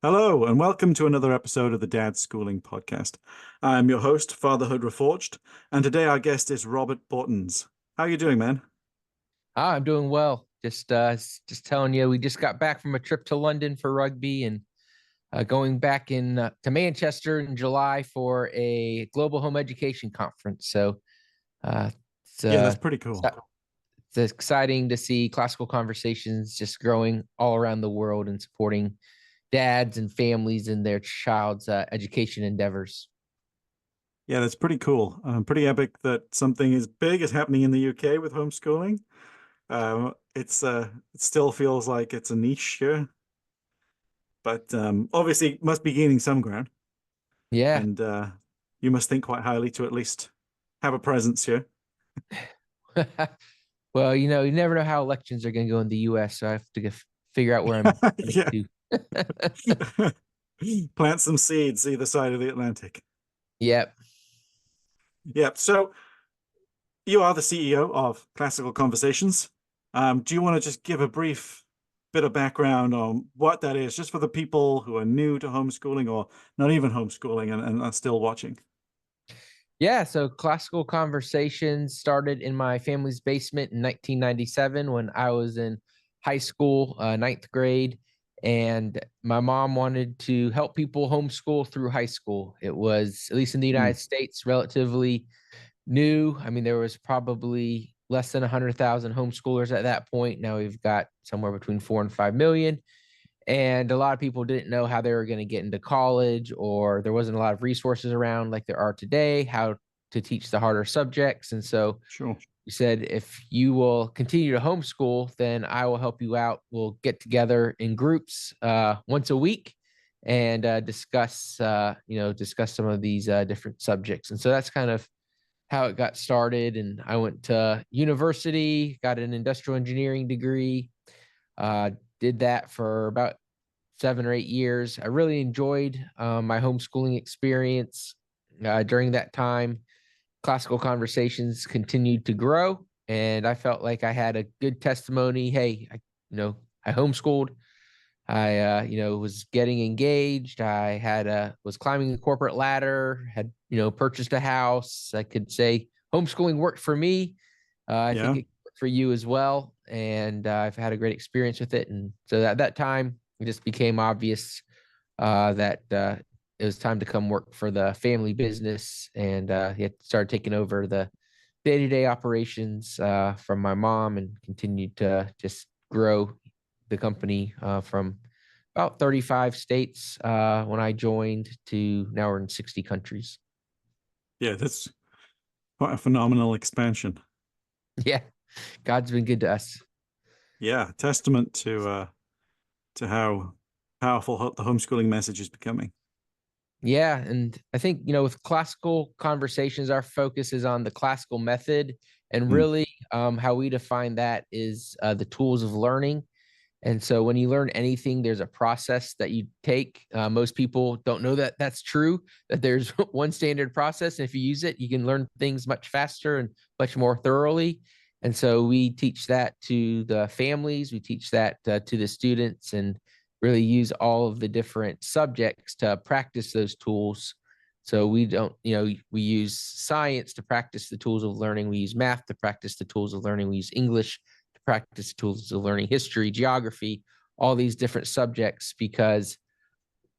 Hello, and welcome to another episode of the Dad Schooling Podcast. I'm your host, Fatherhood Reforged, and today our guest is Robert Bortins. How are you doing, man? I'm doing well. Just telling you, we just got back from a trip to London for rugby and going back in to Manchester in July for a global home education conference. So uh, it's, Yeah, that's uh, pretty it's cool. it's exciting to see classical conversations just growing all around the world and supporting dads and families in their child's education endeavors. Yeah, that's pretty cool. Pretty epic that something as big is happening in the UK with homeschooling. It still feels like it's a niche here, but obviously it must be gaining some ground, Yeah. and you must think quite highly to at least have a presence here. Well, you never know how elections are going to go in the U.S., so I have to figure out where I'm heading Yeah. to. Plant some seeds either side of the Atlantic. Yep. Yep. So you are the CEO of Classical Conversations. Do you want to just give a brief bit of background on what that is, just for the people who are new to homeschooling or not even homeschooling and are still watching? Yeah, so classical conversations started in my family's basement in 1997 when I was in high school, ninth grade, and my mom wanted to help people homeschool through high school. It was, at least in the Hmm. United States, relatively new. I mean, there was probably less than 100,000 homeschoolers at that point. Now we've got somewhere between 4 and 5 million. And a lot of people didn't know how they were going to get into college, or there wasn't a lot of resources around like there are today, how to teach the harder subjects. And so Sure. we said, if you will continue to homeschool, then I will help you out. We'll get together in groups once a week and discuss some of these different subjects. And so that's kind of how it got started. And I went to university, got an industrial engineering degree, uh, did that for about 7 or 8 years. I really enjoyed my homeschooling experience during that time. Classical conversations continued to grow, and I felt like I had a good testimony. Hey, I homeschooled. I was getting engaged. I had was climbing the corporate ladder. Had purchased a house. I could say homeschooling worked for me. I think Yeah. it worked for you as well, and I've had a great experience with it. And so at that time, it just became obvious that it was time to come work for the family business, and he had started taking over the day-to-day operations from my mom, and continued to just grow the company from about 35 states when I joined to now we're in 60 countries. Yeah, that's quite a phenomenal expansion. Yeah, God's been good to us. Yeah, testament to how powerful the homeschooling message is becoming. Yeah, and I think with classical conversations, our focus is on the classical method, and Hmm. really how we define that is the tools of learning. And so when you learn anything, there's a process that you take. Most people don't know that that's true, that there's one standard process. And if you use it, you can learn things much faster and much more thoroughly. And so we teach that to the families, we teach that to the students, and really use all of the different subjects to practice those tools. So we don't, we use science to practice the tools of learning. We use math to practice the tools of learning. We use English to practice tools of learning, history, geography, all these different subjects, because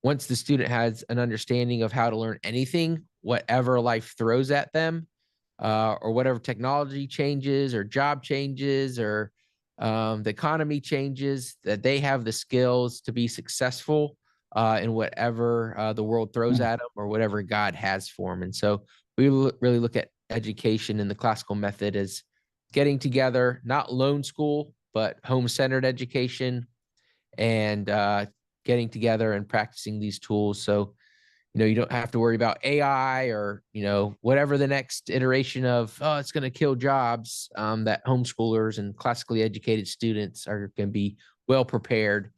once the student has an understanding of how to learn anything, whatever life throws at them, or whatever technology changes or job changes or the economy changes, that they have the skills to be successful in whatever the world throws Hmm. at them or whatever God has for them. And so we really look at education in the classical method as getting together, not lone school, but home-centered education, and getting together and practicing these tools. So, you don't have to worry about AI or, whatever the next iteration of, oh, it's going to kill jobs, that homeschoolers and classically educated students are going to be well prepared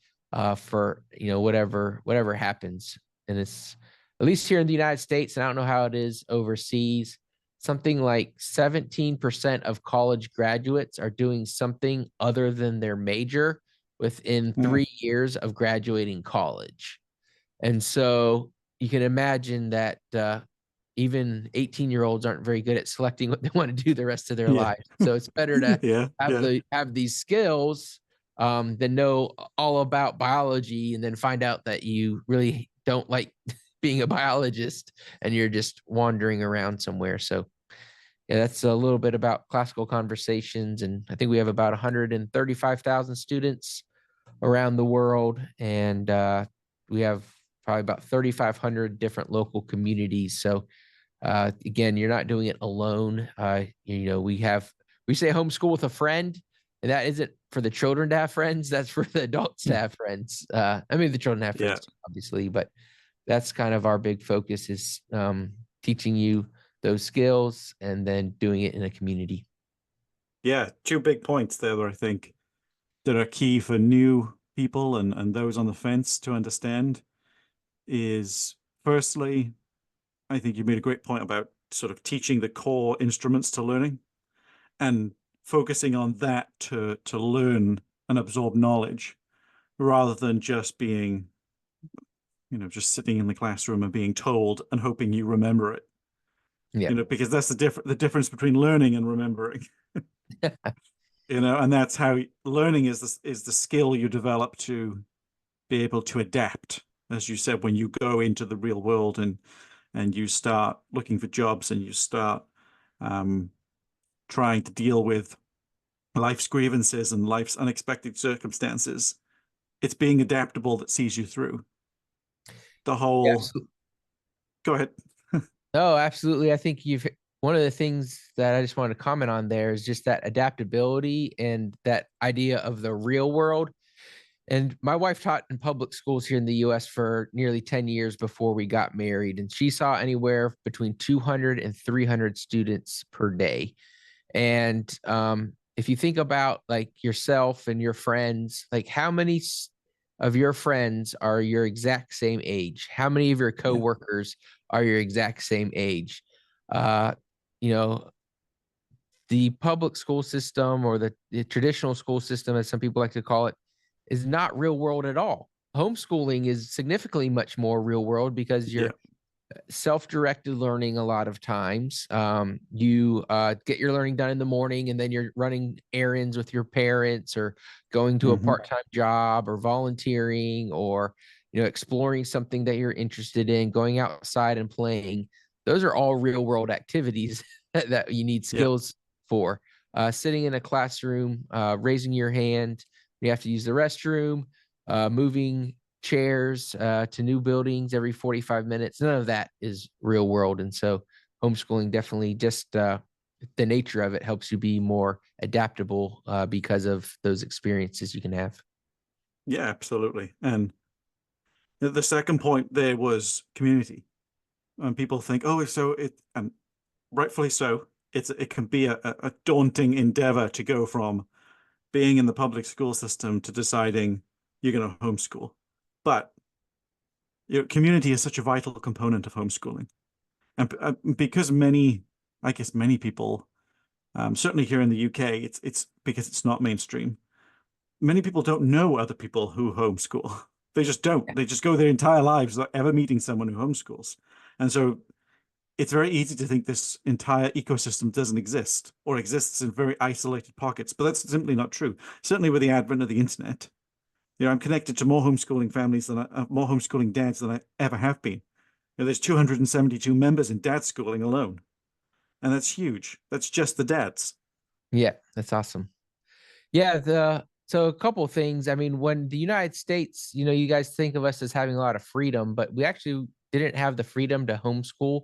for, whatever happens. And it's, at least here in the United States, and I don't know how it is overseas, something like 17% of college graduates are doing something other than their major within Yeah. 3 years of graduating college. And so you can imagine that even 18-year-olds aren't very good at selecting what they want to do the rest of their Yeah. lives. So it's better to Yeah. Yeah. have these skills than know all about biology and then find out that you really don't like being a biologist and you're just wandering around somewhere. So yeah, that's a little bit about classical conversations. And I think we have about 135,000 students around the world. And we have probably about 3,500 different local communities. So again, you're not doing it alone. We say homeschool with a friend, and that isn't for the children to have friends. That's for the adults to have friends. The children have Yeah. friends too, obviously, but that's kind of our big focus is teaching you those skills and then doing it in a community. Yeah. Two big points there that I think that are key for new people and those on the fence to understand is, firstly, I think you made a great point about sort of teaching the core instruments to learning and focusing on that to learn and absorb knowledge rather than just being, just sitting in the classroom and being told and hoping you remember it. Yeah. Because that's the difference between learning and remembering. And that's how learning is the skill you develop to be able to adapt, as you said, when you go into the real world and you start looking for jobs and you start trying to deal with life's grievances and life's unexpected circumstances. It's being adaptable that sees you through the whole. Absolutely. Go ahead. No, absolutely. I think one of the things that I just wanted to comment on there is just that adaptability and that idea of the real world. And my wife taught in public schools here in the US for nearly 10 years before we got married. And she saw anywhere between 200 and 300 students per day. And if you think about like yourself and your friends, like how many of your friends are your exact same age? How many of your Yeah. coworkers are your exact same age? Uh, you know, the public school system or the traditional school system, as some people like to call it, is not real world at all. Homeschooling is significantly much more real world because Yeah. you're self-directed learning a lot of times. You get your learning done in the morning and then you're running errands with your parents or going to a Hmm. part-time job or volunteering or exploring something that you're interested in, going outside and playing. Those are all real world activities that you need Yeah. skills for. Sitting in a classroom, raising your hand, you have to use the restroom, moving chairs to new buildings every 45 minutes. None of that is real world. And so homeschooling definitely just the nature of it helps you be more adaptable because of those experiences you can have. Yeah, absolutely. And the second point there was community. And people think, oh, so and rightfully so, it can be a daunting endeavor to go from being in the public school system to deciding you're going to homeschool. But community is such a vital component of homeschooling. And because I guess many people, certainly here in the UK, it's because it's not mainstream. Many people don't know other people who homeschool. They just don't. They just go their entire lives without ever meeting someone who homeschools. And so it's very easy to think this entire ecosystem doesn't exist or exists in very isolated pockets, but that's simply not true. Certainly with the advent of the internet, I'm connected to more homeschooling families more homeschooling dads than I ever have been. There's 272 members in dad schooling alone, and that's huge. That's just the dads. Yeah, that's awesome. Yeah, so a couple of things. I mean, when the United States, you guys think of us as having a lot of freedom, but we actually didn't have the freedom to homeschool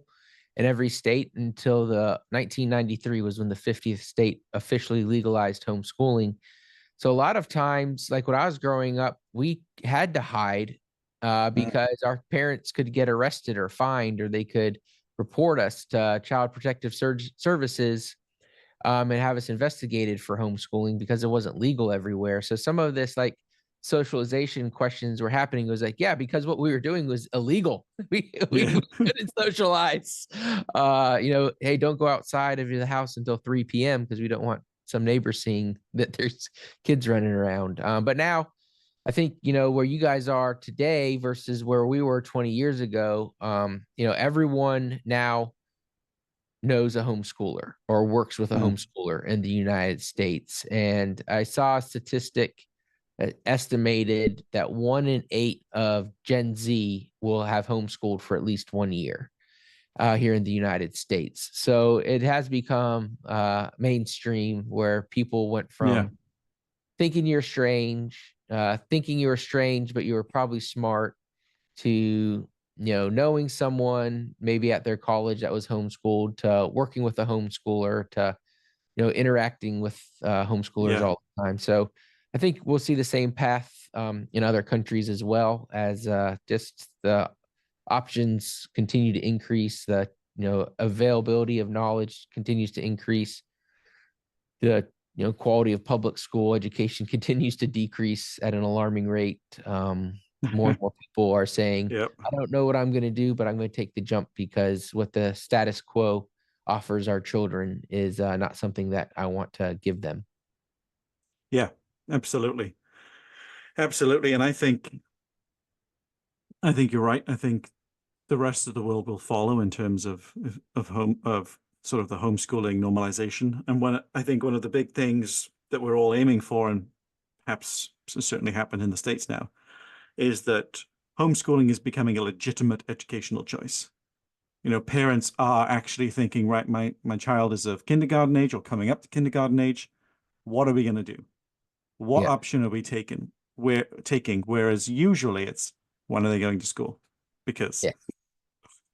in every state until the 1993 was when the 50th state officially legalized homeschooling. So a lot of times, like when I was growing up, we had to hide because our parents could get arrested or fined, or they could report us to Child Protective Services and have us investigated for homeschooling because it wasn't legal everywhere. So some of this like socialization questions were happening. It was like, yeah, because what we were doing was illegal. We Yeah. couldn't socialize. Hey, don't go outside of the house until 3 p.m. because we don't want some neighbors seeing that there's kids running around. But now I think, where you guys are today versus where we were 20 years ago, everyone now knows a homeschooler or works with a Mm, homeschooler in the United States. And I saw a statistic that estimated that 1 in 8 of Gen Z will have homeschooled for at least 1 year here in the United States. So it has become mainstream, where people went yeah. from thinking you were strange, but you were probably smart, to knowing someone maybe at their college that was homeschooled, to working with a homeschooler, to interacting with homeschoolers Yeah. all the time. So I think we'll see the same path in other countries, as well as just the options continue to increase, the availability of knowledge continues to increase, the quality of public school education continues to decrease at an alarming rate. More and more people are saying, Yep. I don't know what I'm going to do, but I'm going to take the jump, because what the status quo offers our children is not something that I want to give them. Yeah. Absolutely. Absolutely. And I think you're right. I think the rest of the world will follow in terms of sort of the homeschooling normalization. And I think one of the big things that we're all aiming for, and perhaps certainly happen in the States now, is that homeschooling is becoming a legitimate educational choice. Parents are actually thinking, right, my child is of kindergarten age or coming up to kindergarten age. What are we going to do? What Yeah. option are we taking? Whereas usually it's, when are they going to school? Because Yeah.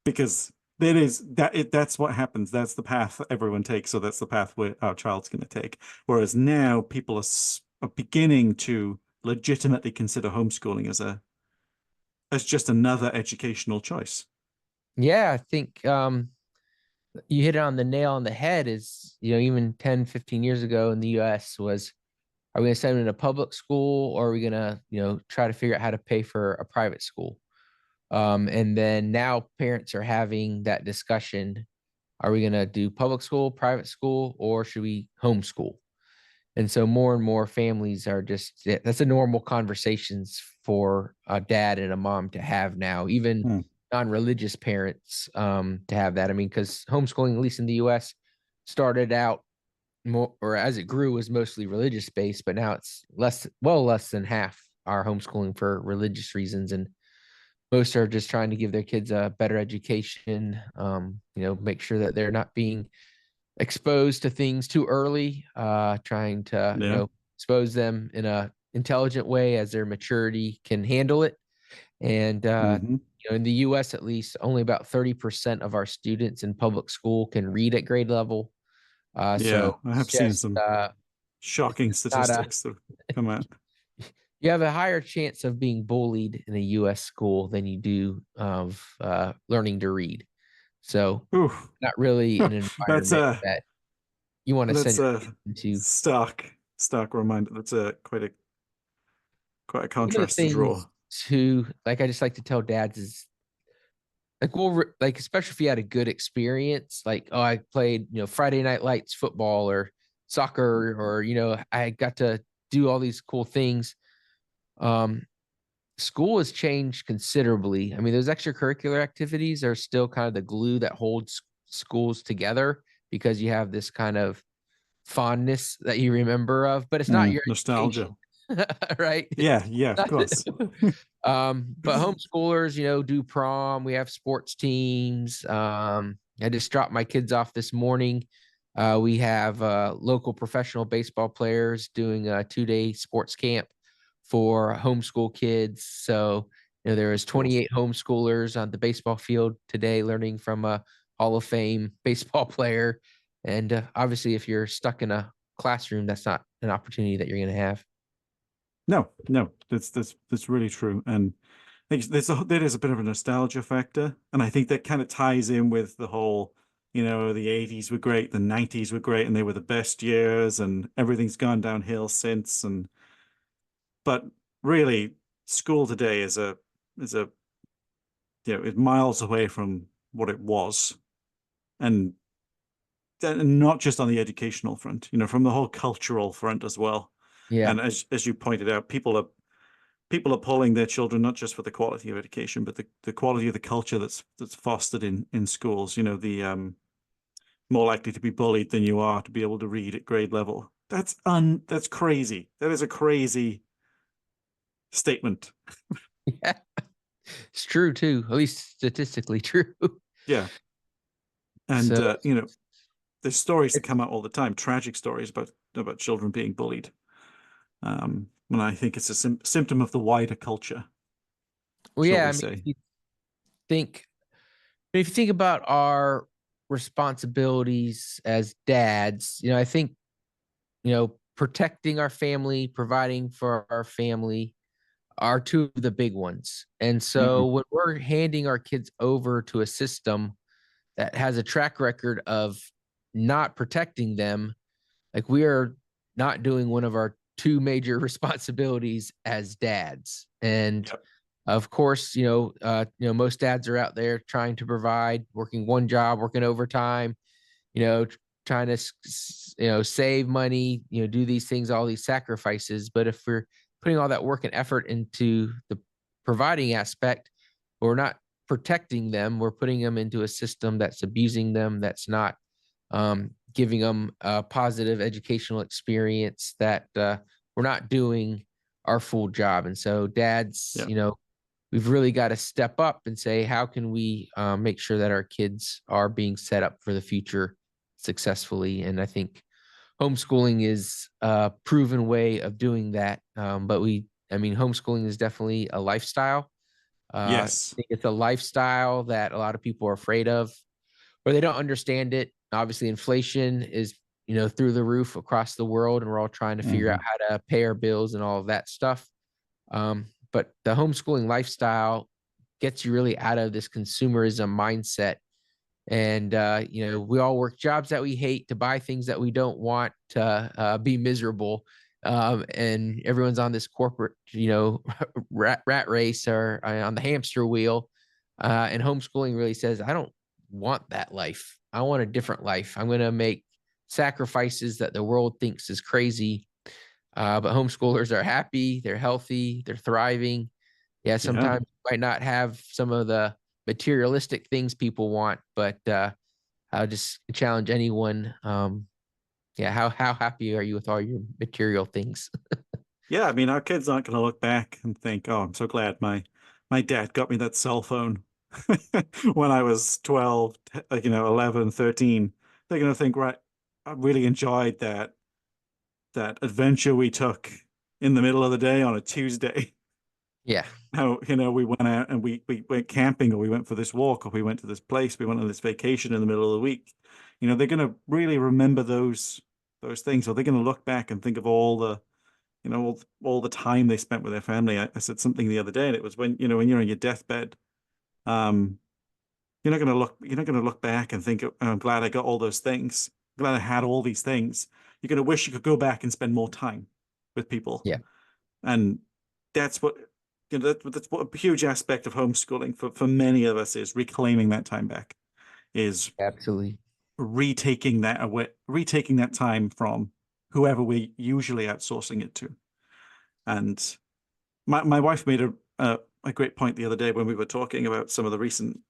because that's what happens. That's the path everyone takes. So that's the path where our child's going to take. Whereas now people are beginning to legitimately consider homeschooling as just another educational choice. Yeah. I think you hit it on the nail on the head. Is, even 10, 15 years ago in the US, was, are we going to send them in a public school, or are we going to, try to figure out how to pay for a private school? And then now parents are having that discussion. Are we going to do public school, private school, or should we homeschool? And so more and more families are just, that's a normal conversations for a dad and a mom to have now, even Hmm. non-religious parents to have that. I mean, because homeschooling, at least in the US, started out more, or as it grew, was mostly religious based, but now it's less than half are homeschooling for religious reasons. And most are just trying to give their kids a better education, make sure that they're not being exposed to things too early, trying to, Yeah. expose them in a intelligent way as their maturity can handle it. And, Hmm. in the US, at least, only about 30% of our students in public school can read at grade level. Yeah. So I it's have seen just, some shocking it's not a, statistics that have come out. you have a higher chance of being bullied in a US school than you do of learning to read. So Ooh, not really an that's environment a that you want to send that's your a kids into. stark reminder. That's a quite a One of the contrast to draw. things too, like, I just like to tell dads is, like, like, especially if you had a good experience, like, oh, I played, Friday Night Lights football or soccer, or, I got to do all these cool things. Um, School has changed considerably. I mean, those extracurricular activities are still kind of the glue that holds schools together, because you have this kind of fondness that you remember of, but it's not your education, Nostalgia. right? Yeah, yeah, of Not- course. but homeschoolers, do prom. We have sports teams. I just dropped my kids off this morning. We have local professional baseball players doing a 2-day sports camp for homeschool kids. So, there was Cool. 28 homeschoolers on the baseball field today, learning from a Hall of Fame baseball player. And obviously, if you're stuck in a classroom, that's not an opportunity that you're going to have. No, no, that's really true. And I think there is a bit of a nostalgia factor, and I think that kind of ties in with the whole, the 80s were great, the 90s were great, and they were the best years, and everything's gone downhill since. But really, school today is a is miles away from what it was, and not just on the educational front, from the whole cultural front as well. Yeah. And as you pointed out, people are people are pulling their children not just for the quality of education, but the quality of the culture that's fostered in schools. You know, the more likely to be bullied than you are to be able to read at grade level. That's crazy. That is a crazy statement. Yeah, it's true too, at least statistically true. Yeah. And So you know, there's stories that it, come out all the time, tragic stories about children being bullied. And I think it's a symptom of the wider culture, well, shall yeah, we I mean, say. think if you think about our responsibilities as dads, I think, protecting our family, providing for our family are two of the big ones. And so Mhm. when we're handing our kids over to a system that has a track record of not protecting them, like we are not doing one of our two major responsibilities as dads. And Yep. of course, most dads are out there trying to provide, working one job, working overtime, trying to, save money, do these things, all these sacrifices. But if we're putting all that work and effort into the providing aspect, we're not protecting them. We're putting them into a system that's abusing them, that's not giving them a positive educational experience, that we're not doing our full job. And so dads, Yeah. we've really got to step up and say, how can we make sure that our kids are being set up for the future successfully? And I think homeschooling is a proven way of doing that. But homeschooling is definitely a lifestyle. I Yes. think it's a lifestyle that a lot of people are afraid of, or they don't understand it. Obviously, inflation is, through the roof across the world, and we're all trying to figure out Hmm. how to pay our bills and all of that stuff. But the homeschooling lifestyle gets you really out of this consumerism mindset. And, we all work jobs that we hate to buy things that we don't want to be miserable. And everyone's on this corporate, rat race or on the hamster wheel. And homeschooling really says, I don't want that life. I want a different life. I'm going to make sacrifices that the world thinks is crazy, but homeschoolers are happy, they're healthy, they're thriving. Yeah, Yeah. sometimes you might not have some of the materialistic things people want, but I'll just challenge anyone. Yeah, how happy are you with all your material things? Yeah. I mean, our kids aren't going to look back and think, "Oh, I'm so glad my dad got me that cell phone when I was 12, 11, 13." They're going to think, right, I really enjoyed that adventure we took in the middle of the day on a Tuesday. Yeah, How, we went out and we went camping, or we went for this walk, or we went to this place, we went on this vacation in the middle of the week. They're going to really remember those things, or they're going to look back and think of all the, all the time they spent with their family. I said something the other day, and it was when you're on your deathbed, um, you're not going to look back and think, "Oh, I'm glad I got all those things. I'm glad I had all these things." You're going to wish you could go back and spend more time with people. yeah, And that's what, that's what a huge aspect of homeschooling for many of us is reclaiming that time back, is absolutely. retaking that time from whoever we're usually outsourcing it to. And my wife made a great point the other day when we were talking about some of the recent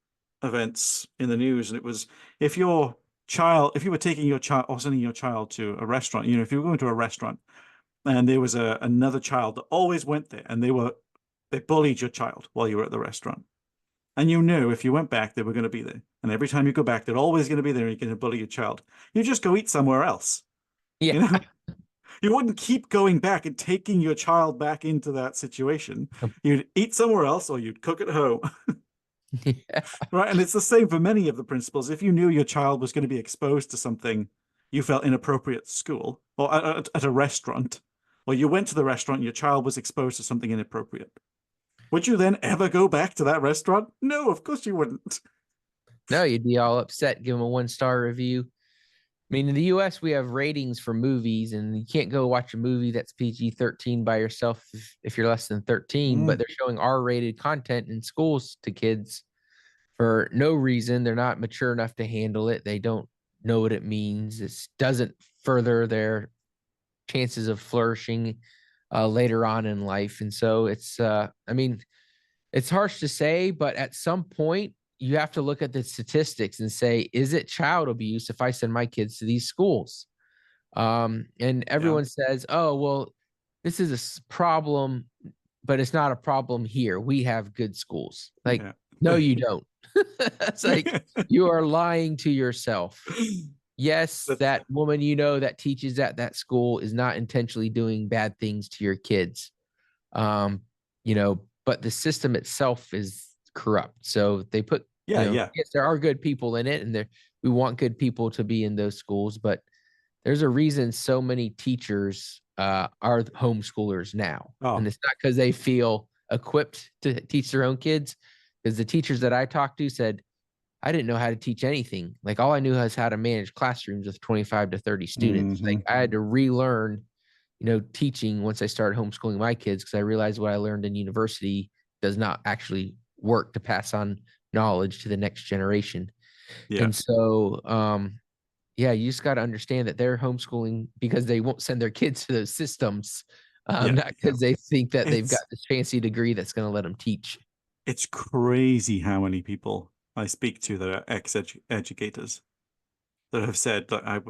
events in the news, and it was, if if you were taking your child or sending your child to a restaurant, if you were going to a restaurant and there was another child that always went there, and they bullied your child while you were at the restaurant, and you knew if you went back they were going to be there, and every time you go back they're always going to be there and you're going to bully your child, you just go eat somewhere else. Yeah. you know you wouldn't keep going back and taking your child back into that situation. You'd eat somewhere else, or you'd cook at home. Yeah. Right. And it's the same for many of the principles. If you knew your child was going to be exposed to something you felt inappropriate at school, or at a restaurant, or you went to the restaurant and your child was exposed to something inappropriate, would you then ever go back to that restaurant? No, of course you wouldn't. No, you'd be all upset, give them a 1-star review. I mean, in the US, we have ratings for movies, and you can't go watch a movie that's PG-13 by yourself if you're less than 13, but Mm, they're showing R-rated content in schools to kids for no reason. They're not mature enough to handle it. They don't know what it means. It doesn't further their chances of flourishing. later on in life. And so it's, I mean, it's harsh to say, but at some point, you have to look at the statistics and say, is it child abuse if I send my kids to these schools? And Yeah. everyone says, oh, well, this is a problem, but it's not a problem here. We have good schools. Like, Yeah. no, you don't. It's like you are lying to yourself. Yes, That's that woman that teaches at that school is not intentionally doing bad things to your kids. Um, but the system itself is corrupt. So they put, yeah, yeah, yes, there are good people in it, and we want good people to be in those schools, but there's a reason so many teachers are homeschoolers now. And oh, it's not because they feel equipped to teach their own kids, because the teachers that I talked to said, I didn't know how to teach anything. Like all I knew was how to manage classrooms with 25 to 30 students. Like mhm, I had to relearn, teaching once I started homeschooling my kids, because I realized what I learned in university does not actually work to pass on knowledge to the next generation. yeah, And so, yeah, you just got to understand that they're homeschooling because they won't send their kids to those systems, yeah, not yeah. because they think that they've got It's this fancy degree that's going to let them teach. it's crazy how many people I speak to that are ex-educators that have said that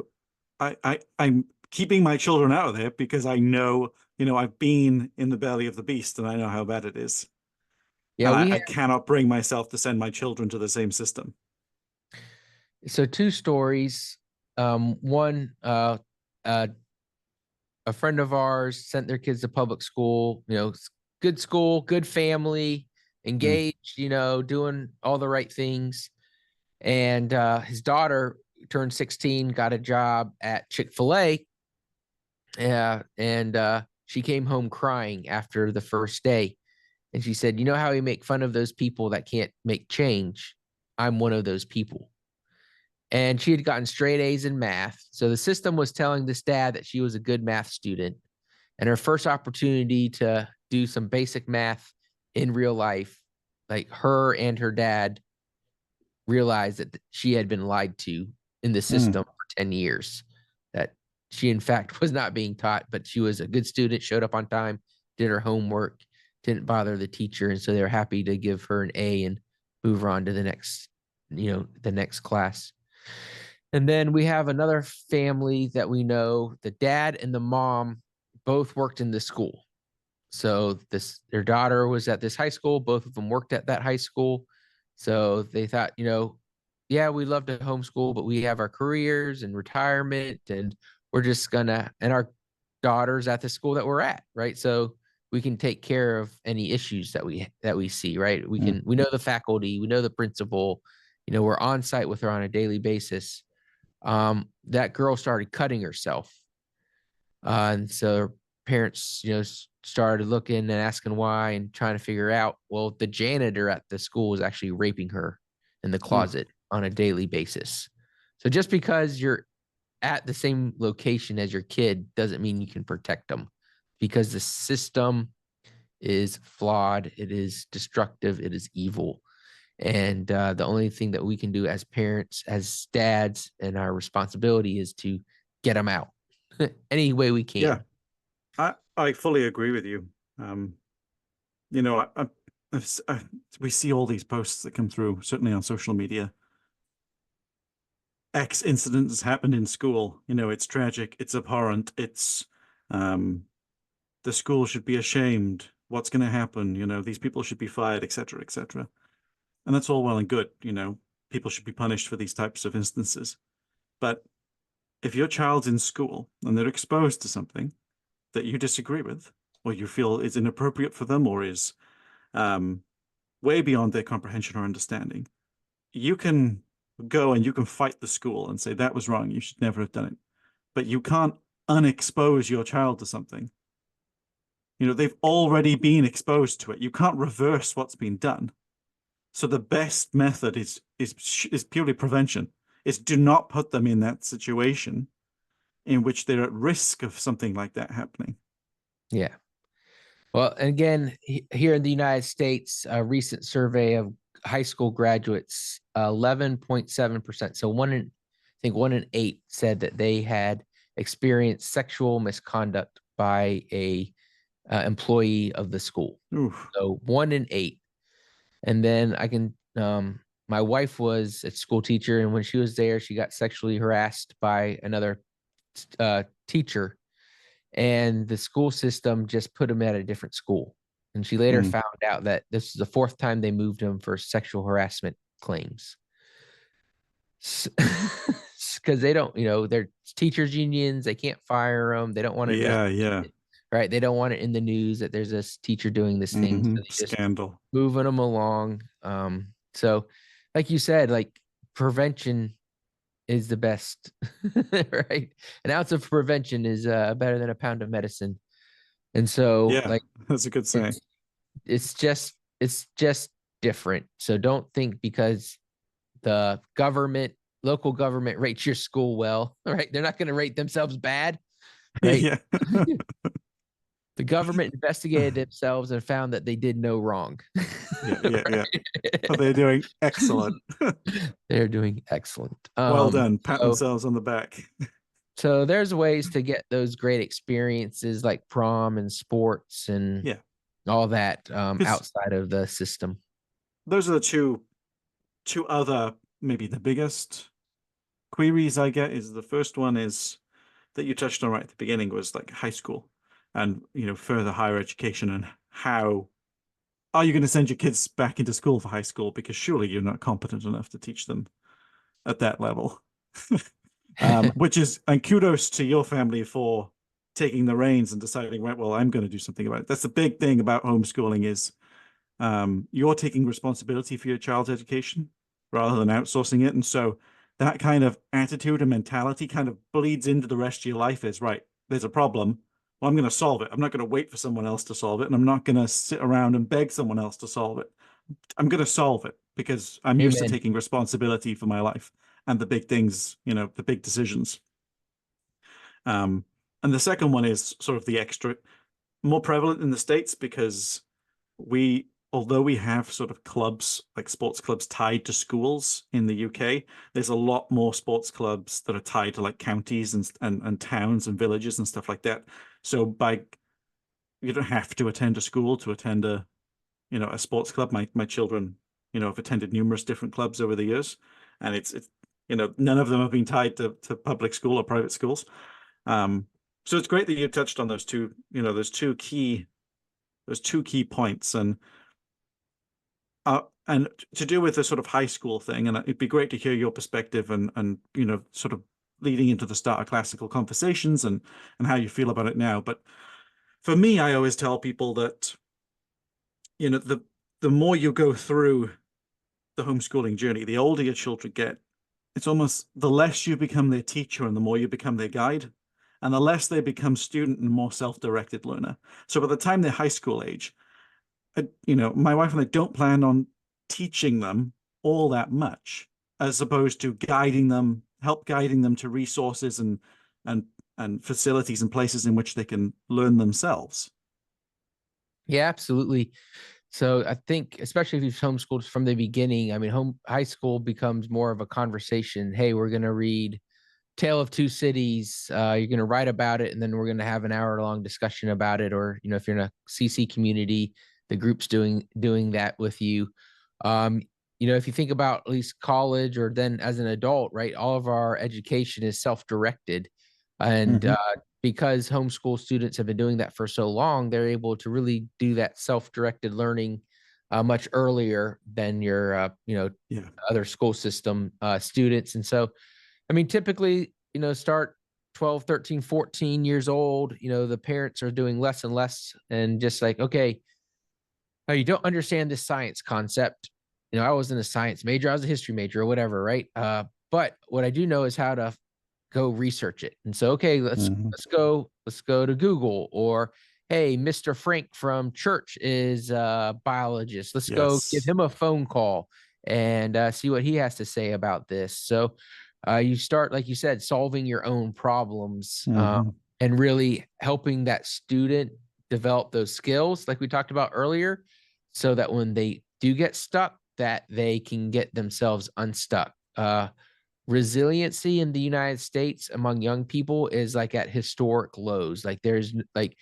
I'm keeping my children out of there because I know, I've been in the belly of the beast and I know how bad it is. Yeah, And I, we I have cannot bring myself to send my children to the same system. so two stories. One, uh, a friend of ours sent their kids to public school, good school, good family, Mm, engaged, doing all the right things. And his daughter turned 16, got a job at Chick-fil-A. Yeah. And she came home crying after the first day. And she said, you know how we make fun of those people that can't make change? I'm one of those people. And she had gotten straight A's in math. So the system was telling this dad that she was a good math student. And her first opportunity to do some basic math in real life, like her and her dad realized that she had been lied to in the mm, system for 10 years, that she, in fact, was not being taught, but she was a good student, showed up on time, did her homework, didn't bother the teacher. And so they were happy to give her an A and move her on to the next class. And then we have another family that we know, the dad and the mom both worked in the school. So their daughter was at this high school. Both of them worked at that high school. So they thought, yeah, we love to homeschool, but we have our careers and retirement, and we're just gonna, and our daughter's at the school that we're at, right? So we can take care of any issues that we see, right? We mm. can, we know the faculty, we know the principal, we're on site with her on a daily basis. That girl started cutting herself. And so her parents, started looking and asking why and trying to figure out, well, the janitor at the school was actually raping her in the Ooh, closet on a daily basis. So just because you're at the same location as your kid doesn't mean you can protect them, because the system is flawed, it is destructive, it is evil. And the only thing that we can do as parents, as dads, and our responsibility is to get them out any way we yeah, can. I fully agree with you. You know, we see all these posts that come through, certainly on social media. X incident has happened in school. It's tragic. It's abhorrent. Um, the school should be ashamed. What's going to happen? These people should be fired, etc., etc. And that's all well and good. People should be punished for these types of instances. But if your child's in school and they're exposed to something that you disagree with, or you feel is inappropriate for them, or is um, way beyond their comprehension or understanding, you can go and you can fight the school and say that was wrong. You should never have done it. But you can't unexpose your child to something. They've already been exposed to it. You can't reverse what's been done. So the best method is purely prevention. Is do not put them in that situation in which they're at risk of something like that happening. Yeah. Well, and again, here in the United States, a recent survey of high school graduates, 11.7%. So I think 1 in 8 said that they had experienced sexual misconduct by a employee of the school. Oof. So 1 in 8. And then my wife was a school teacher, and when she was there, she got sexually harassed by another teacher, and the school system just put him at a different school. And she later Mm. found out that this is the 4th time they moved him for sexual harassment claims. Because they don't, they're teachers unions, they can't fire them, they don't want to Yeah, investigate yeah. it, right? They don't want it in the news that there's this teacher doing this thing, so they just Scandal. moving them along. So like you said, like prevention is the best, right? An ounce of prevention is better than a pound of medicine. And so Yeah, like that's a good saying. it's it's just different. So don't think because the local government rates your school well, right? They're not going to rate themselves bad, right? Yeah. The government investigated themselves and found that they did no wrong. Yeah, yeah, yeah. But they're doing excellent. They're doing excellent. Well done. Pat So, themselves on the back. so there's ways to get those great experiences like prom and sports and Yeah. all that Because outside of the system. those are the two other, maybe the biggest queries I get. Is the first one is that you touched on right at the beginning, was like high school and further higher education, and how are you going to send your kids back into school for high school, because surely you're not competent enough to teach them at that level. Which is, and kudos to your family for taking the reins and deciding, right, well, I'm going to do something about it. That's the big thing about homeschooling is you're taking responsibility for your child's education rather than outsourcing it. And so that kind of attitude and mentality kind of bleeds into the rest of your life. Is right, there's a problem. Well, I'm going to solve it. I'm not going to wait for someone else to solve it. And I'm not going to sit around and beg someone else to solve it. I'm going to solve it because I'm used to Amen. taking responsibility for my life and the big things, the big decisions. And the second one is sort of the extra, more prevalent in the States, because although we have sort of clubs, like sports clubs tied to schools in the UK, there's a lot more sports clubs that are tied to like counties and towns and villages and stuff like that. So you don't have to attend a school to attend a sports club. My children, have attended numerous different clubs over the years, and it's none of them have been tied to public school or private schools. So it's great that you touched on those two key points, and to do with the sort of high school thing, and it'd be great to hear your perspective and sort of leading into the start of classical conversations and how you feel about it now. But for me, I always tell people that the more you go through the homeschooling journey, the older your children get, it's almost the less you become their teacher and the more you become their guide, and the less they become student and more self-directed learner. So by the time they're high school age, my wife and I don't plan on teaching them all that much, as opposed to guiding them to resources and facilities and places in which they can learn themselves. Yeah, absolutely. So I think, especially if you've homeschooled from the beginning, I mean, high school becomes more of a conversation. Hey, we're going to read Tale of Two Cities. You're going to write about it, and then we're going to have an hour-long discussion about it. Or, if you're in a CC community, the group's doing that with you. If you think about at least college or then as an adult, right, all of our education is self-directed. And because homeschool students have been doing that for so long, they're able to really do that self-directed learning much earlier than your, other school system students. And so, I mean, typically, start 12, 13, 14 years old, the parents are doing less and less and just like, okay, you don't understand this science concept. I wasn't a science major, I was a history major or whatever, right? But what I do know is how to go research it. And so, okay, let's go to Google, or hey, Mr. Frank from church is a biologist. Let's go give him a phone call and see what he has to say about this. So you start, like you said, solving your own problems and really helping that student develop those skills like we talked about earlier, so that when they do get stuck, that they can get themselves unstuck. Resiliency in the United States among young people is like at historic lows. Like there's like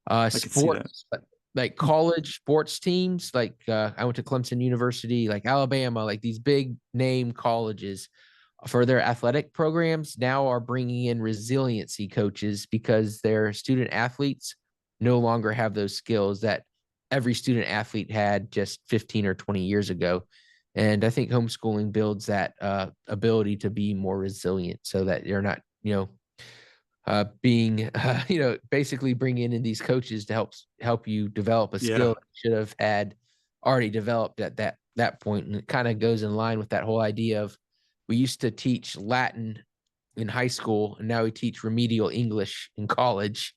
I could see that. Sports, like college sports teams, like I went to Clemson University, like Alabama, like these big name colleges for their athletic programs now are bringing in resiliency coaches because their student athletes no longer have those skills that every student athlete had just 15 or 20 years ago. And I think homeschooling builds that ability to be more resilient so that you're not, being, basically bringing in these coaches to help you develop a Yeah. skill that you should have had already developed at that point. And it kind of goes in line with that whole idea of we used to teach Latin in high school, and now we teach remedial English in college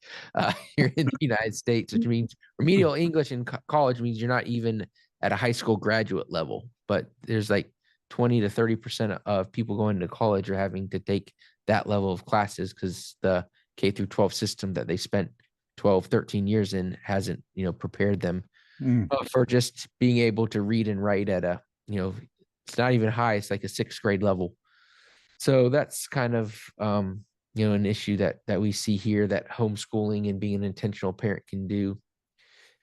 here in the United States, which means remedial English in college means you're not even at a high school graduate level. But there's like 20 to 30% of people going to college are having to take that level of classes because the K through 12 system that they spent 12, 13 years in hasn't, prepared them Mm. for just being able to read and write at a, it's not even high, it's like a sixth grade level. So that's kind of, an issue that we see here that homeschooling and being an intentional parent can do.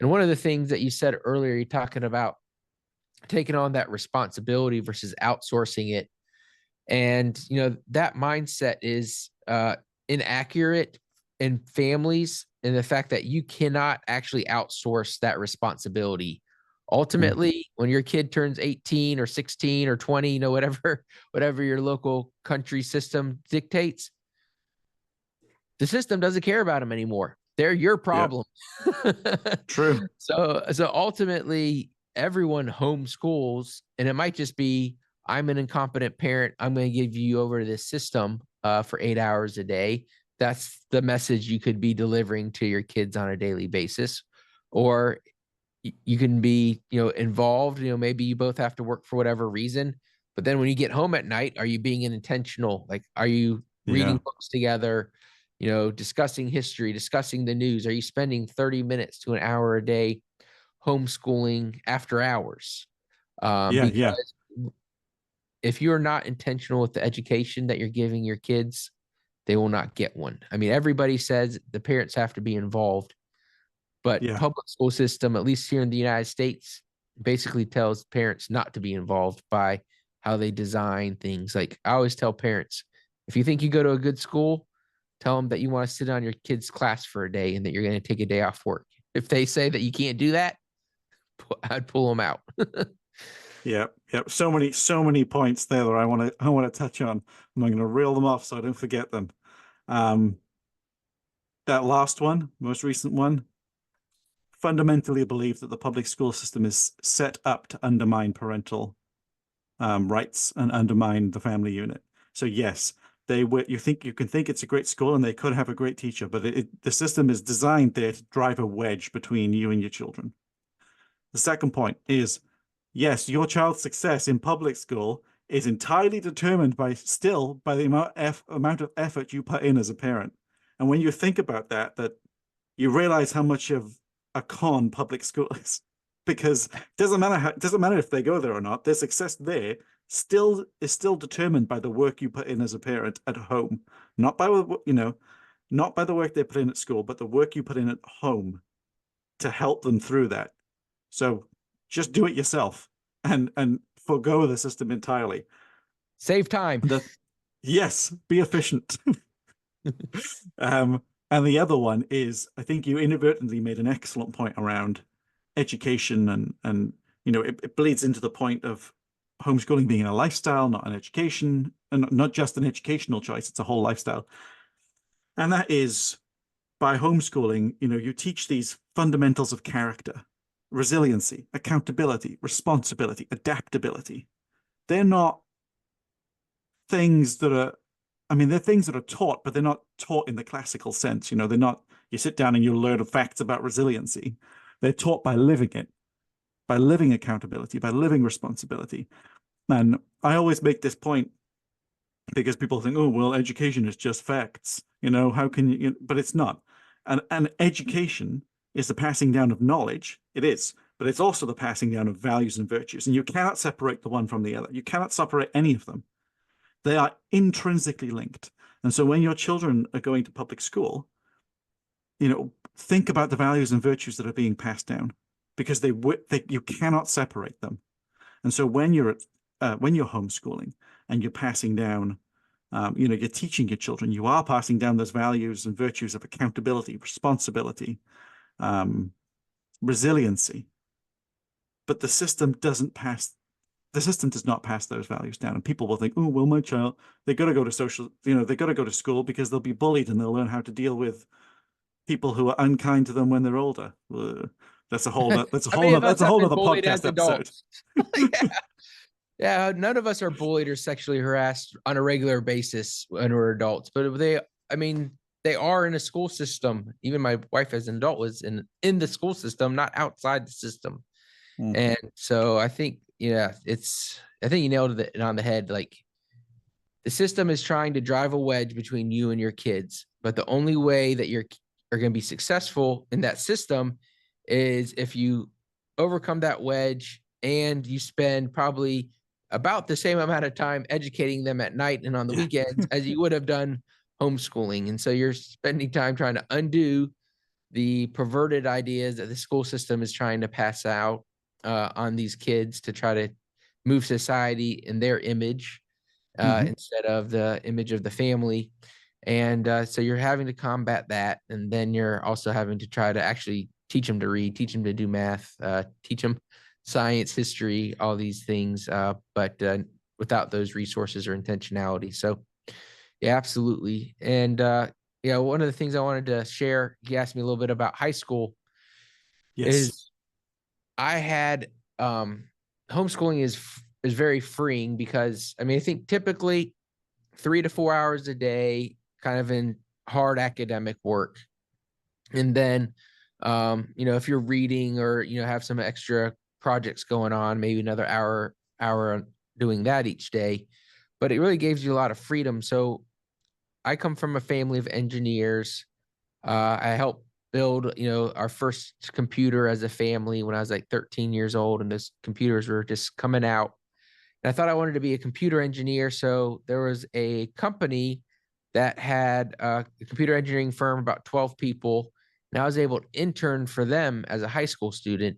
And one of the things that you said earlier, you're talking about taking on that responsibility versus outsourcing it. And, that mindset is inaccurate in families, and the fact that you cannot actually outsource that responsibility. Mm. Ultimately, when your kid turns 18 or 16 or 20, whatever your local country system dictates, the system doesn't care about them anymore. They're your Yeah. problem. True. So ultimately, everyone homeschools, and it might just be, I'm an incompetent parent. I'm going to give you over to this system for 8 hours a day. That's the message you could be delivering to your kids on a daily basis. Or you can be, involved, maybe you both have to work for whatever reason. But then when you get home at night, are you being intentional? Like, are you Yeah. reading books together, discussing history, discussing the news? Are you spending 30 minutes to an hour a day homeschooling after hours? Yeah. Yeah. Because if you're not intentional with the education that you're giving your kids, they will not get one. I mean, everybody says the parents have to be involved, but Yeah. public school system, at least here in the United States, basically tells parents not to be involved by how they design things. Like I always tell parents, if you think you go to a good school, tell them that you want to sit on your kid's class for a day and that you're going to take a day off work. If they say that you can't do that, I'd pull them out. Yeah. Yeah. So many points there that I want to touch on. I'm going to reel them off so I don't forget them. Um, that last one, most recent one, fundamentally believe that the public school system is set up to undermine parental rights and undermine the family unit. So yes, you can think it's a great school and they could have a great teacher, but the system is designed there to drive a wedge between you and your children. The second point is, yes, your child's success in public school is entirely determined by the amount of effort you put in as a parent. And when you think about that you realize how much of a con public school is, because it doesn't matter if they go there or not. Their success there is still determined by the work you put in as a parent at home, not by not by the work they put in at school, but the work you put in at home to help them through that. So just do it yourself and forgo the system entirely. Save time. Yes, be efficient. And the other one is, I think you inadvertently made an excellent point around education and it bleeds into the point of homeschooling being a lifestyle, not an education, and not just an educational choice, it's a whole lifestyle. And that is by homeschooling, you teach these fundamentals of character, resiliency, accountability, responsibility, adaptability. They're not things that are, I mean, they're things that are taught, but they're not taught in the classical sense. They're not, you sit down and you learn facts about resiliency. They're taught by living it, by living accountability, by living responsibility. And I always make this point because people think, oh, well, education is just facts. How can but it's not. And education is the passing down of knowledge. It is, but it's also the passing down of values and virtues. And you cannot separate the one from the other. You cannot separate any of them. They are intrinsically linked. And so when your children are going to public school, think about the values and virtues that are being passed down, because you cannot separate them. And so when you're homeschooling and you're passing down, you're teaching your children, you are passing down those values and virtues of accountability, responsibility, resiliency. But the system does not pass those values down. And people will think, oh, well, my child, they got to go to school because they'll be bullied and they'll learn how to deal with people who are unkind to them when they're older. That's a whole How many of us that's a have whole been other bullied as podcast episode. adults? Yeah, none of us are bullied or sexually harassed on a regular basis when we're adults, but they are in a school system. Even my wife as an adult was in the school system, not outside the system. Mm. And so I think, I think you nailed it on the head. Like, the system is trying to drive a wedge between you and your kids, but the only way that you're going to be successful in that system is if you overcome that wedge and you spend probably about the same amount of time educating them at night and on the weekends as you would have done homeschooling. And so you're spending time trying to undo the perverted ideas that the school system is trying to pass out on these kids to try to move society in their image instead of the image of the family. And so you're having to combat that. And then you're also having to try to actually teach them to read, teach them to do math, teach them science, history, all these things, but without those resources or intentionality. So, yeah, absolutely. And one of the things I wanted to share, he asked me a little bit about high school, is I had homeschooling is very freeing because, I think typically 3 to 4 hours a day, kind of in hard academic work. And then, if you're reading or, have some extra projects going on, maybe another hour doing that each day, but it really gives you a lot of freedom. So I come from a family of engineers. I helped build, our first computer as a family when I was like 13 years old, and those computers were just coming out. And I thought I wanted to be a computer engineer. So there was a company that had a computer engineering firm, about 12 people. And I was able to intern for them as a high school student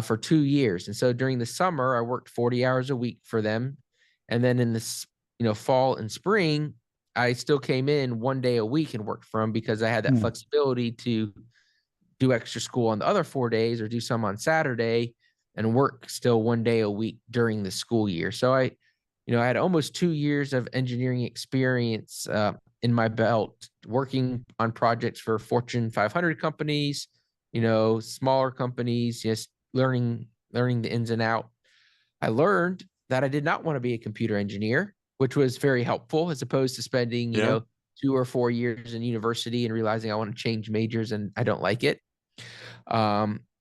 for 2 years. And so during the summer, I worked 40 hours a week for them. And then in this, fall and spring, I still came in 1 day a week and worked for them because I had that flexibility to do extra school on the other 4 days or do some on Saturday and work still 1 day a week during the school year. So I had almost 2 years of engineering experience in my belt, working on projects for Fortune 500 companies, smaller companies, just learning the ins and out. I learned that I did not want to be a computer engineer, which was very helpful, as opposed to spending, 2 or 4 years in university and realizing I want to change majors and I don't like it.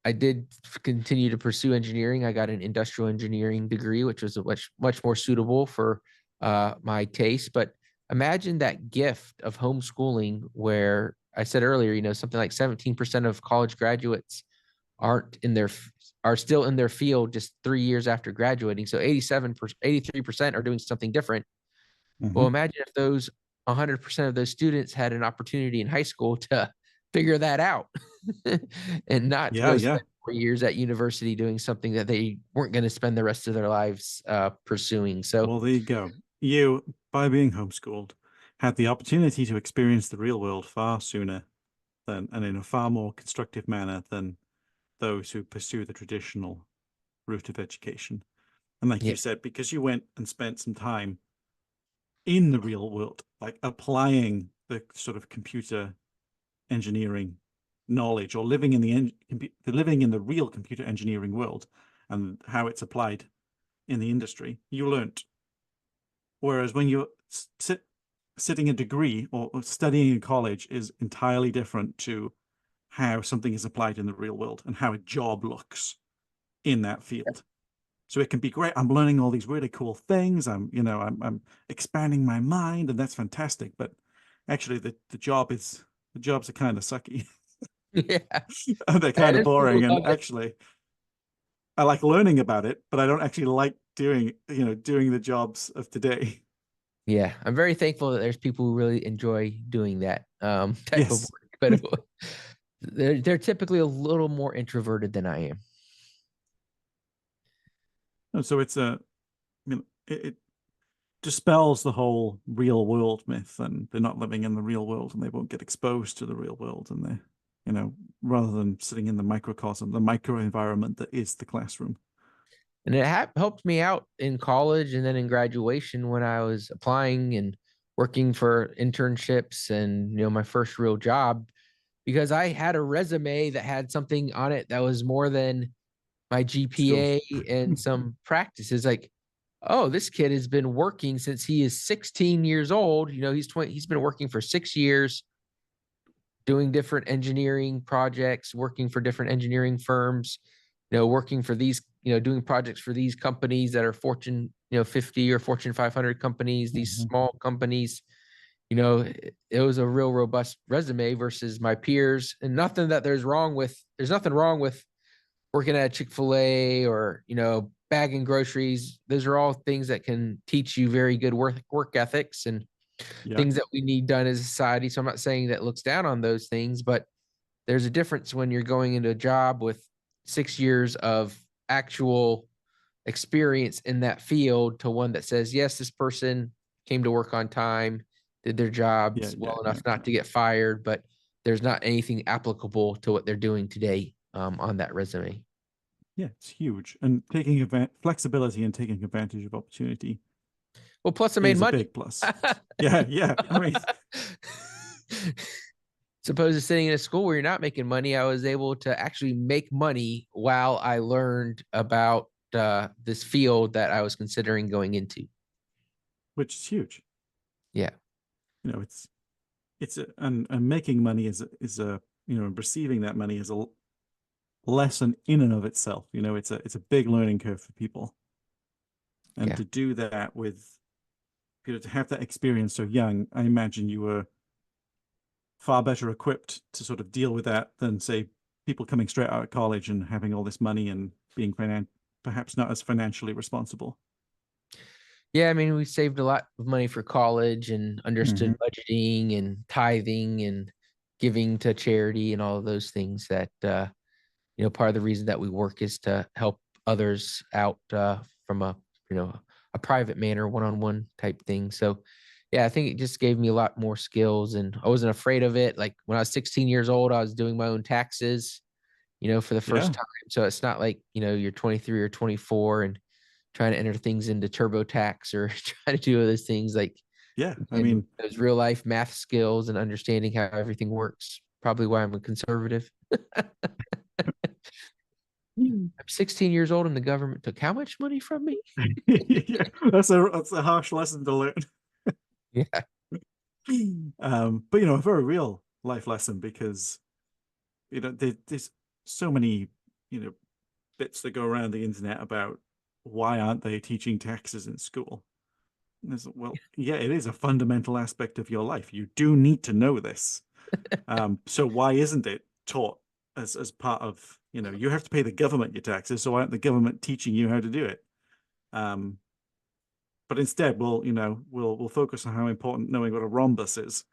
I did continue to pursue engineering. I got an industrial engineering degree, which was much more suitable for my taste. But imagine that gift of homeschooling, where I said earlier, something like 17% of college graduates are still in their field just 3 years after graduating. So 83% are doing something different. Well, imagine if those 100% of those students had an opportunity in high school to figure that out and not to go spend 4 years at university doing something that they weren't going to spend the rest of their lives pursuing. So, well, there you go. You, by being homeschooled, had the opportunity to experience the real world far sooner and in a far more constructive manner than those who pursue the traditional route of education. And like you said, because you went and spent some time in the real world, like applying the sort of computer engineering knowledge, or living in the real computer engineering world and how it's applied in the industry, you learned. Whereas when you're sitting a degree or studying in college is entirely different to how something is applied in the real world and how a job looks in that field. So it can be great. I'm learning all these really cool things. I'm expanding my mind, and that's fantastic. But actually, the jobs are kind of sucky. Yeah, They're kind of boring. And actually, I like learning about it, but I don't actually like doing the jobs of today. Yeah, I'm very thankful that there's people who really enjoy doing that type of work. But They're typically a little more introverted than I am. And so it dispels the whole real world myth, and they're not living in the real world and they won't get exposed to the real world, and they're, rather than sitting in the microcosm, the micro environment that is the classroom. And it helped me out in college and then in graduation when I was applying and working for internships and my first real job, because I had a resume that had something on it that was more than my Still, GPA and some practices. Like, oh, this kid has been working since he is 16 years old. He's 20, he's been working for 6 years doing different engineering projects, working for different engineering firms, working for these, doing projects for these companies that are Fortune, 50 or Fortune 500 companies, these Mhm. small companies. It was a real robust resume versus my peers, and nothing that there's nothing wrong with working at Chick-fil-A or, bagging groceries. Those are all things that can teach you very good work ethics and Yeah, things that we need done as a society. So I'm not saying that looks down on those things, but there's a difference when you're going into a job with 6 years of actual experience in that field to one that says, yes, this person came to work on time, did their yeah, jobs yeah, well yeah, enough not to get fired, but there's not anything applicable to what they're doing today on that resume. yeah. It's huge, and taking flexibility and taking advantage of opportunity Well, plus I made is a money. big plus. Yeah, yeah. I mean, Supposed to sitting in a school where you're not making money, I was able to actually make money while I learned about this field that I was considering going into. which is huge. Yeah, And making money is a receiving that money is a lesson in and of itself. It's a big learning curve for people, and yeah. to do that with, to have that experience so young, I imagine you were far better equipped to sort of deal with that than, say, people coming straight out of college and having all this money and being perhaps not as financially responsible. Yeah, I mean, we saved a lot of money for college and understood Hmm. budgeting and tithing and giving to charity and all of those things that, part of the reason that we work is to help others out from a private manner, one-on-one type thing. So, yeah, I think it just gave me a lot more skills and I wasn't afraid of it. Like when I was 16 years old, I was doing my own taxes, for the first Yeah, time. So it's not like, you're 23 or 24 and trying to enter things into TurboTax or trying to do all those things like yeah. I in mean, those real life math skills and understanding how everything works. Probably why I'm a conservative. I'm 16 years old and the government took how much money from me? yeah, that's a harsh lesson to learn. Yeah. But a very real life lesson, because there's so many you know bits that go around the internet about why aren't they teaching taxes in school. Well, yeah, it is a fundamental aspect of your life. You do need to know this. So why isn't it taught as part of, you have to pay the government your taxes, so why aren't the government teaching you how to do it? Um, but instead, we'll focus on how important knowing what a rhombus is.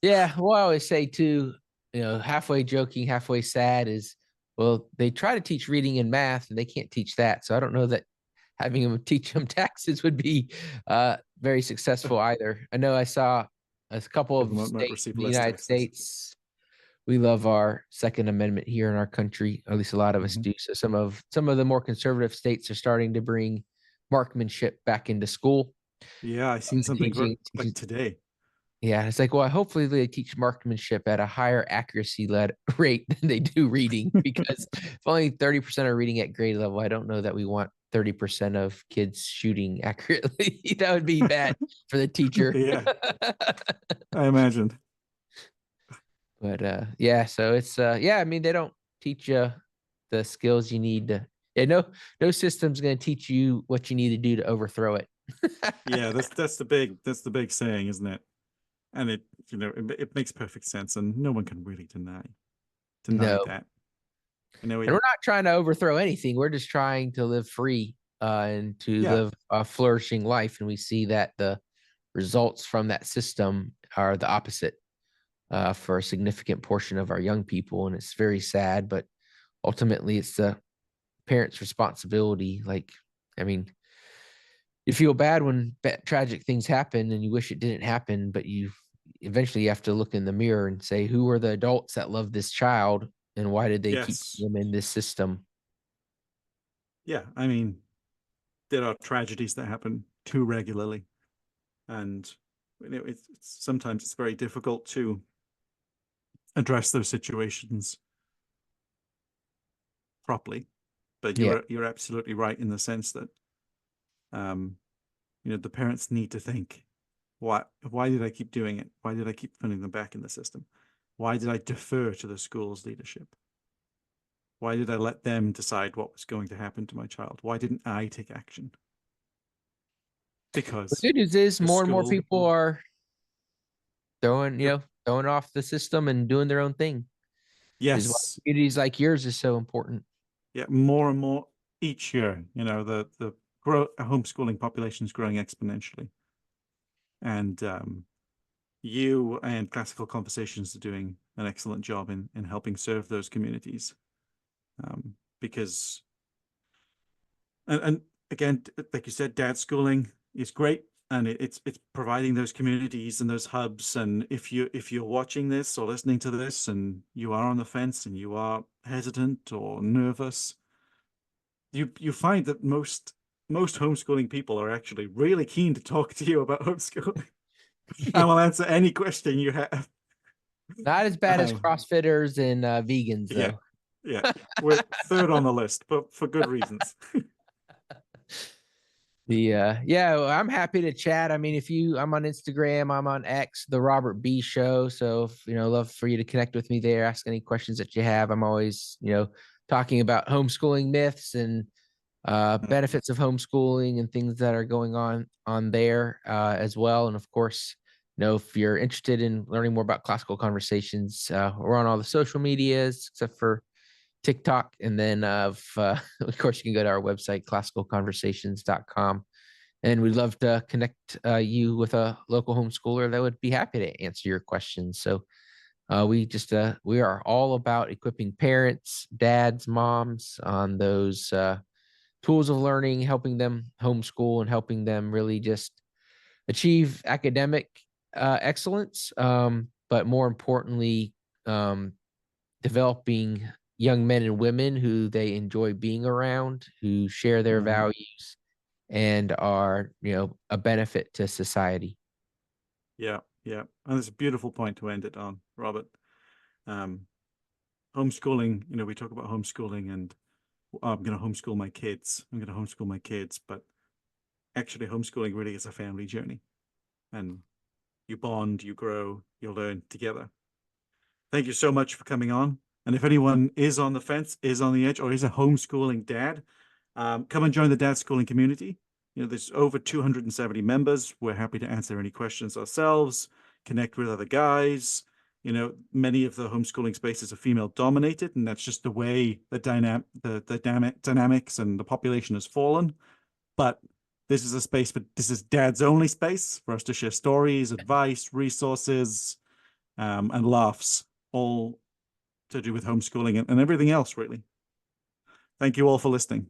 Yeah. Well, I always say too, halfway joking, halfway sad is, well, they try to teach reading and math and they can't teach that. So I don't know that having them teach them taxes would be very successful either. I know I saw a couple of Government might states receive in the less United taxes. States. We love our Second Amendment here in our country, or at least a lot of us Hmm. do. So some of the more conservative states are starting to bring marksmanship back into school. Yeah, I seen something like Teaching. today. Yeah, it's like, well, hopefully they teach marksmanship at a higher accuracy rate than they do reading, because if only 30% are reading at grade level, I don't know that we want 30% of kids shooting accurately. That would be bad for the teacher. Yeah, I imagine. But yeah, so it's yeah, I mean, they don't teach you the skills you need to, yeah, no system's gonna teach you what you need to do to overthrow it. Yeah, that's the big saying, isn't it? And it makes perfect sense, and no one can really deny No. that. And we're not trying to overthrow anything. We're just trying to live free and to Yeah, live a flourishing life. And we see that the results from that system are the opposite. for a significant portion of our young people, and it's very sad. But ultimately, it's the parents' responsibility. Like, I mean, you feel bad when tragic things happen, and you wish it didn't happen, but you eventually have to look in the mirror and say, who are the adults that love this child, and why did they keep Yes. them in this system? Yeah. I mean, there are tragedies that happen too regularly, and sometimes it's very difficult to address those situations properly. But Yeah. you're absolutely right in the sense that the parents need to think, why did I keep doing it? Why did I keep putting them back in the system? Why did I defer to the school's leadership? Why did I let them decide what was going to happen to my child? Why didn't I take action? The Because good news is the more and more school, people are yep, throwing off the system and doing their own thing, which is why yes, communities like yours is so important. yeah, more and more each year. The homeschooling population is growing exponentially, and you and Classical Conversations are doing an excellent job in helping serve those communities. Because and again, like you said, dad schooling is great, and it's providing those communities and those hubs. And if you're watching this or listening to this and you are on the fence and you are hesitant or nervous, you find that most homeschooling people are actually really keen to talk to you about homeschooling. I will answer any question you have. Not as bad as Um, CrossFitters and vegans, yeah, though. yeah, we're third on the list, but for good reasons. Yeah, well, I'm happy to chat. I mean, I'm on Instagram, I'm on X, the Robert B Show. So if, love for you to connect with me there, ask any questions that you have. I'm always, talking about homeschooling myths and benefits of homeschooling and things that are going on there as well. And of course, if you're interested in learning more about Classical Conversations, we're on all the social medias except for TikTok. And then, of course, you can go to our website, classicalconversations.com. And we'd love to connect you with a local homeschooler that would be happy to answer your questions. So we are all about equipping parents, dads, moms on those tools of learning, helping them homeschool and helping them really just achieve academic excellence. But more importantly, um, developing young men and women who they enjoy being around, who share their Mhm. values and are, a benefit to society. Yeah, yeah. And it's a beautiful point to end it on, Robert. Um, Homeschooling, we talk about homeschooling and I'm going to homeschool my kids. I'm going to homeschool my kids. But actually, homeschooling really is a family journey. And you bond, you grow, you learn together. Thank you so much for coming on. And if anyone is on the fence, is on the edge, or is a homeschooling dad, come and join the dad schooling community. There's over 270 members. We're happy to answer any questions ourselves, connect with other guys. Many of the homeschooling spaces are female dominated, and that's just the way the dynamics and the population has fallen. But this is dad's only space for us to share stories, advice, resources, and laughs, all to do with homeschooling and everything else, really. Thank you all for listening.